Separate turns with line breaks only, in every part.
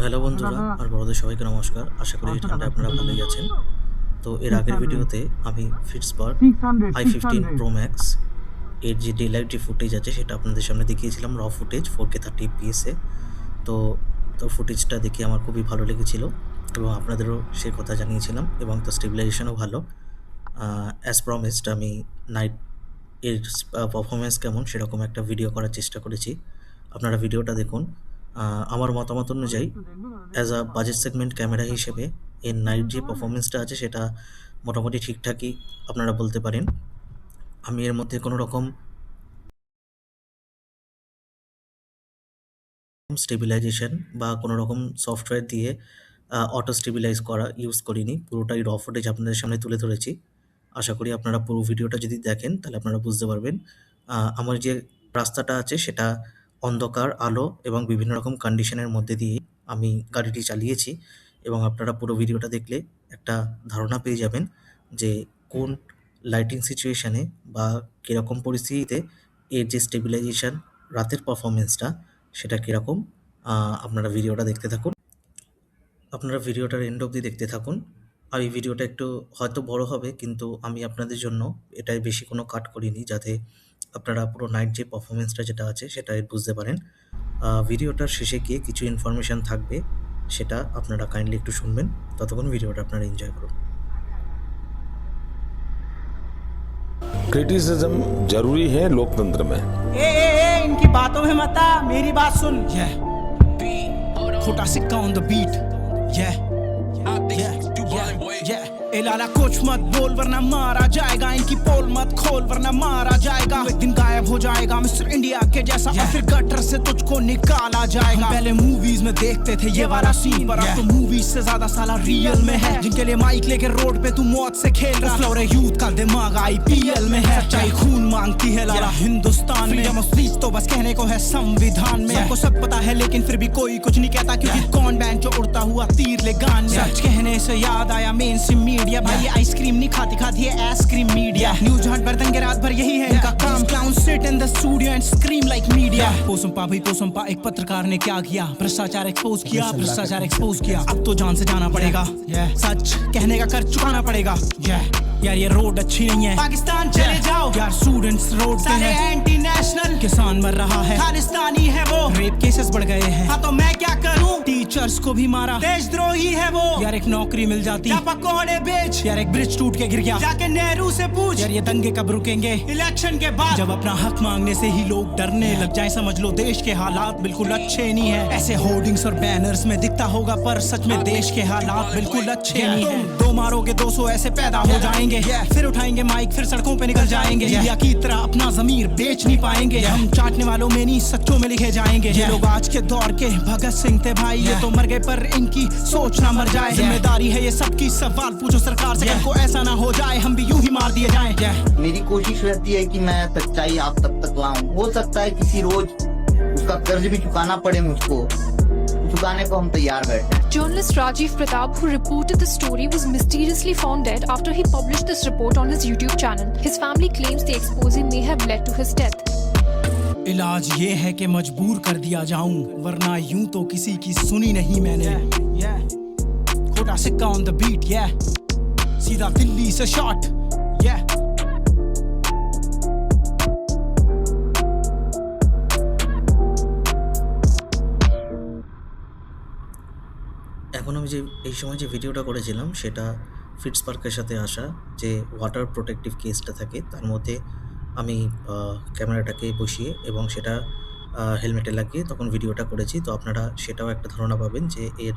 Hello বন্ধুরা আর বড়দের সবাইকে নমস্কার। আশা করি এই ঠান্ডায় আপনারা ভালোই আছেন। তো এর আগের ভিডিওতে আমি ফিটসপার্ক i15 Pro Max এর যে ডে লাইট যে ফুটেজ আছে সেটা আপনাদের সামনে দেখিয়েছিলাম, র ফুটেজ 4K 30 fps এ। তো তো ফুটেজটা দেখে আমার খুবই ভালো লেগেছিল এবং আপনাদেরও সে কথা জানিয়েছিলাম এবং তার স্টেবিলাইজেশনও ভালো। অ্যাজ প্রমিসড আমি নাইট এর পারফরমেন্স কেমন সেরকম একটা ভিডিও করার চেষ্টা করেছি। আপনারা ভিডিওটা দেখুন। আমার মতামত অনুযায়ী as a budget segment camera হিসেবে এর নাইট যে পারফরমেন্সটা আছে সেটা মোটামুটি ঠিকঠাকই আপনারা বলতে পারেন। আমি এর মধ্যে কোনো রকম স্টেবিলাইজেশন বা কোনো রকম সফটওয়্যার দিয়ে অটো স্টেবিলাইজ করা ইউজ করিনি। পুরোটাই র ফুটেজ আপনাদের সামনে তুলে ধরেছি। আশা করি আপনারা পুরো ভিডিওটা যদি দেখেন তাহলে আপনারা বুঝতে পারবেন। আমার যে রাস্তাটা আছে সেটা অন্ধকার, আলো এবং বিভিন্ন রকম কন্ডিশনের মধ্যে দিয়ে আমি গাড়িটি চালিয়েছি এবং আপনারা পুরো ভিডিওটা দেখলে একটা ধারণা পেয়ে যাবেন যে কোন লাইটিং সিচুয়েশানে বা কীরকম পরিস্থিতিতে এর যে স্টেবিলাইজেশন, রাতের পারফরমেন্সটা সেটা কীরকম। আপনারা ভিডিওটা দেখতে থাকুন। আপনারা ভিডিওটার এন্ড অবধি দেখতে থাকুন। আর এই ভিডিওটা একটু হয়তো বড় হবে, কিন্তু আমি আপনাদের জন্য এটায় বেশি কোনো কাট করিনি যাতে আপনারা পুরো নাইট যে পারফরমেন্সটা যেটা আছে সেটা বুঝতে পারেন। ভিডিওটার শেষে গিয়ে কিছু ইনফরমেশান থাকবে, সেটা আপনারা কাইন্ডলি একটু শুনবেন। ততক্ষণ ভিডিওটা আপনারা এনজয় করুন।
क्रिटिसिज्म जरूरी है लोकतंत्र में।
इनकी बातों में मत आ, मेरी बात सुन। खोटा सिक्का ऑन द बीट। ए लाला कुछ मत बोल वरना मारा जाएगा, इनकी पोल मत खोल वरना मारा जाएगा। एक दिन गायब हो जाएगा मिस्टर इंडिया के जैसा, और फिर गटर से तुझको निकाला जाएगा। पहले मूवीज में देखते थे ये वाला सीन, पर अब तो मूवीज से ज्यादा साला रियल में है। जिनके लिए माइक लेके रोड पे तू मौत से खेल रहा, फ्लोर यूथ का दिमाग IPL में है। सच्चाई खून मांगती है लाला हिंदुस्तान में, स्पीच तो बस कहने को है संविधान में। सबको सब पता है लेकिन फिर भी कोई कुछ नहीं कहता, क्योंकि कौन बैंड जो उड़ता हुआ तीर ले गान में। सच कहने से याद आया मेन स्ट्रीम मीडिया, भाई ये आइसक्रीम नहीं खाती खाती है आइसक्रीम मीडिया। न्यूज हट पर दंगे रात भर यही है इनका काम, clown sit in the studio and scream like media. पोसंपा भाई पोसंपा, एक पत्रकार ने क्या किया, भ्रष्टाचार एक्सपोज किया, भ्रष्टाचार एक्सपोज किया। अब तो जान से जाना पड़ेगा, सच कहने का कर चुकाना पड़ेगा। यार ये रोड अच्छी नहीं है, पाकिस्तान चले जाओ यार। स्टूडेंट्स रोड पे हैं, एंटी नेशनल किसान मर रहा है, खालिस्तानी है वो, रेप केसेस बढ़ गए हैं। हाँ तो मैं क्या करूं, टीचर्स को भी मारा, देशद्रोही है वो। यार एक नौकरी मिल जाती, पकौड़े बेच। यार एक ब्रिज टूट के गिर गया, जाके नेहरू से पूछ। यार ये दंगे कब रुकेंगे, इलेक्शन के बाद, जब अपना हक मांगने से ही लोग डरने लग जाए। समझ लो देश के हालात बिल्कुल अच्छे नहीं है। ऐसे होर्डिंग्स और बैनर्स में दिखता होगा, पर सच में देश के हालात बिल्कुल अच्छे नहीं है। दो मारोगे 200 ऐसे पैदा हो जाएंगे, फिर उठाएंगे माइक फिर सड़कों पे निकल जाएंगे। इंडिया की तरह अपना ज़मीर बेच नहीं पाएंगे, हम चाटने वालों में नहीं सच्चों में लिखे जाएंगे। ये लोग आज के दौर के भगत सिंह थे भाई, ये तो मर गए पर इनकी सोच ना मर जाए। जिम्मेदारी है ये सबकी, सवाल पूछो सरकार से, को ऐसा ना हो जाए हम भी यूं ही मार दिए जाएं।
मेरी कोशिश रहती है कि मैं सच्चाई आप तब तक लाऊं। हो सकता है किसी रोज उसका कर्ज भी चुकाना पड़े मुझको, चुकाने को हम तैयार बैठे।
Journalist Rajiv Pratap, who reported the story, was mysteriously found dead after he published this report on his YouTube channel. His family claims the expose may have led to his death.
इलाज ये है कि मजबूर कर दिया जाऊं, वरना यूं तो किसी की सुनी नहीं मैंने। खोटा सिक्का ऑन द बीट, सीधा दिल्ली से शॉट।
এখন আমি যে এই সময় যে ভিডিওটা করেছিলাম সেটা ফিটসপার্কের সাথে আসা যে ওয়াটার প্রোটেক্টিভ কেসটা থাকে তার মধ্যে আমি ক্যামেরাটাকে বসিয়ে এবং সেটা হেলমেটে লাগিয়ে তখন ভিডিওটা করেছি। তো আপনারা সেটাও একটা ধারণা পাবেন যে এর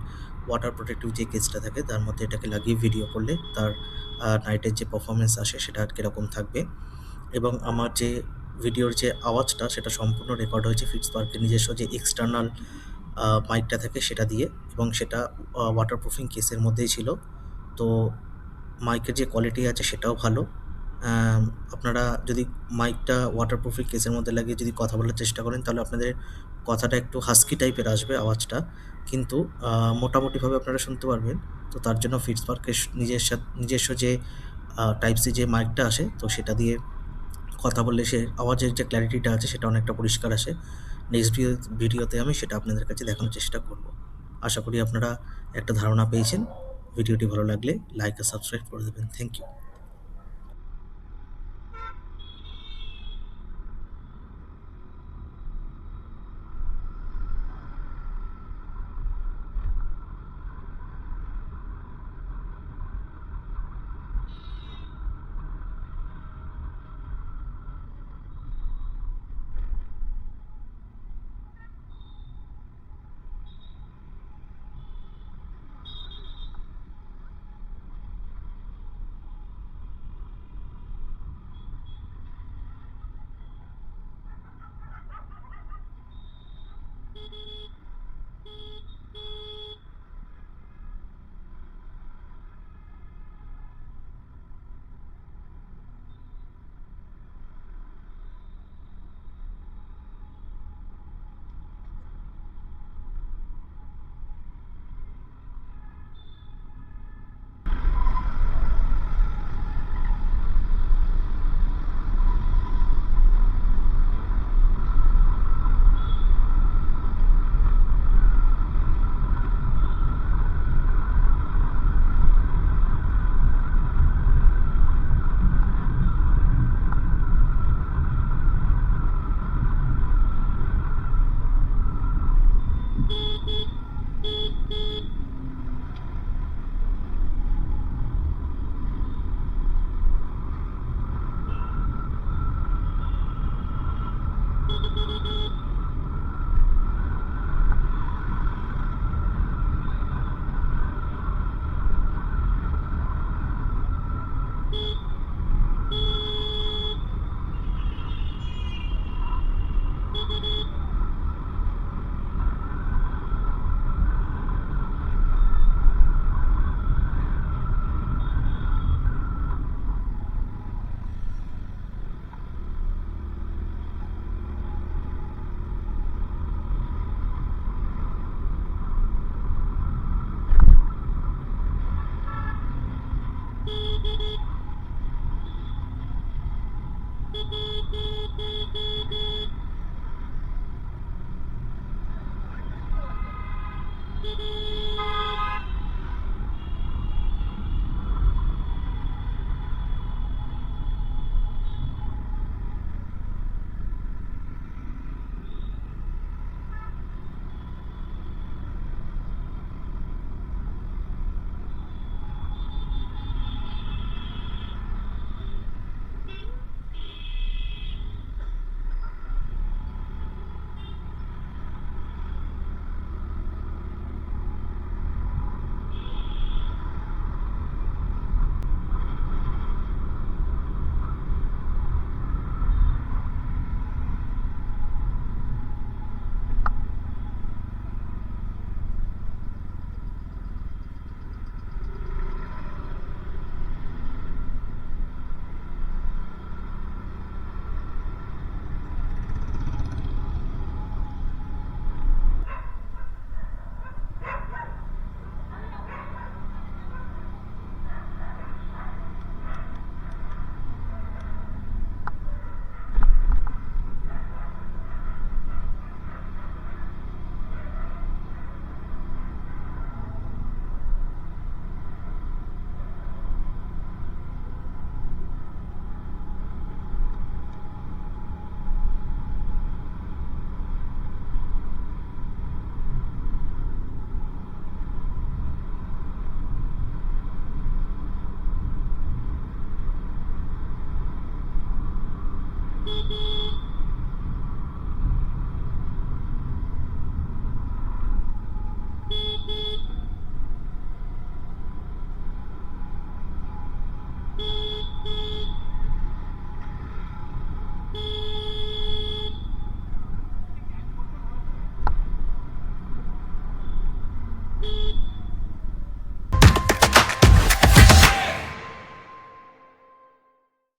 ওয়াটার প্রোটেক্টিভ যে কেসটা থাকে তার মধ্যে এটাকে লাগিয়ে ভিডিও করলে তার নাইটের যে পারফরমেন্স আসে সেটা কীরকম থাকবে। এবং আমার যে ভিডিওর যে আওয়াজটা সেটা সম্পূর্ণ রেকর্ড হয়েছে ফিটসপার্কের নিজস্ব যে এক্সটার্নাল মাইকটা থাকে সেটা দিয়ে, এবং সেটা ওয়াটারপ্রুফিং কেসের মধ্যেই ছিল। তো মাইকের যে কোয়ালিটি আছে সেটাও ভালো। আপনারা যদি মাইকটা ওয়াটারপ্রুফিং কেসের মধ্যে লাগিয়ে যদি কথা বলার চেষ্টা করেন তাহলে আপনাদের কথাটা একটু হাস্কি টাইপের আসবে আওয়াজটা, কিন্তু মোটামুটিভাবে আপনারা শুনতে পারবেন। তো তার জন্য ফিটসপার্কের নিজস্ব যে টাইপ সি যে মাইকটা আসে তো সেটা দিয়ে কথা বললে সে আওয়াজের যে ক্ল্যারিটিটা আছে সেটা অনেকটা পরিষ্কার আসে। নেক্সট ভিডিওতে আমি সেটা আপনাদের কাছে দেখানোর চেষ্টা করব। আশা করি আপনারা একটা ধারণা পেয়েছেন। ভিডিওটি ভালো লাগলে লাইক আর সাবস্ক্রাইব করে দেবেন। Thank you.